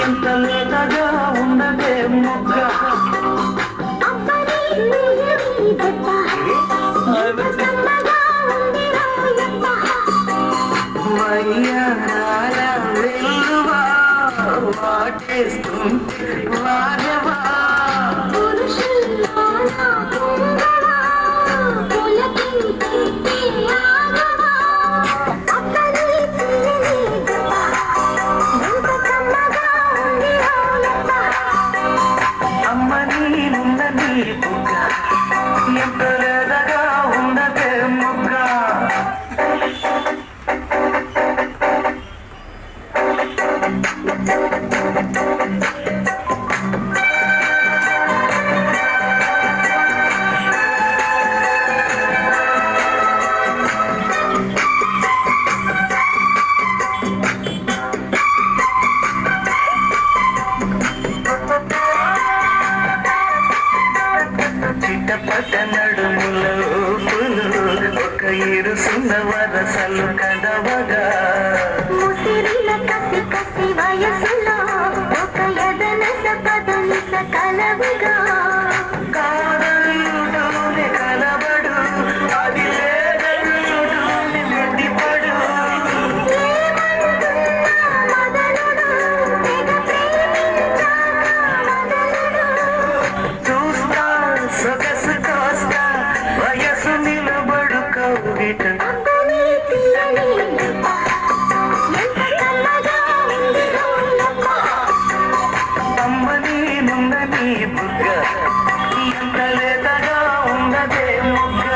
ఎంత లేతగా ఉన్నదే మొగ్గ వయ్యాల వెల్లువా వాటేస్తుంటే వారవా ఎంత లేదగా ఉన్నదే మొగ్గ చిట్టపట నడుముల ఊపులు ఒక ఇరుసున్న వరసలు కదవగా ముసిరిన కసి కసి వయసులో ఒక ఎదనస పదనిస కలవగా కాదలుడూని కలబడు అది లేదలుడూని మెట్టిపడు చూస్తా సొగసు కోస్తా వయసు నిలబడు కౌగిట అమ్మని నుందని బుగ్గ ఎంత లేతగా ఉన్నదే మొగ్గ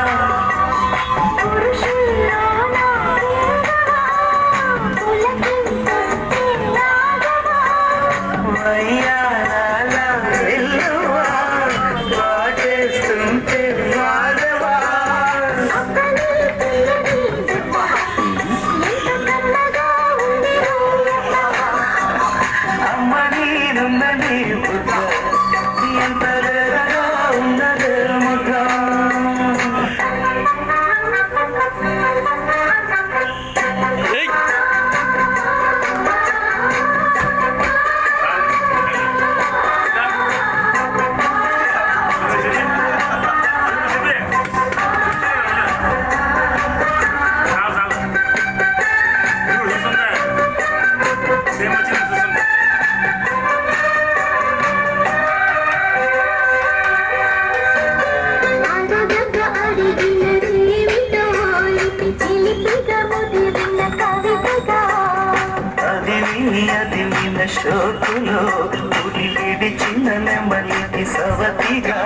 వయ్యాల వెల్లువా వాటేస్తుంటే వారవా అమ్మని నుందని బుగ్గ ఎంత లేతగా ఉన్నదే మొగ్గ అది విన షోకులో పులి విడిచిన నెమ్మలికి సవతిగా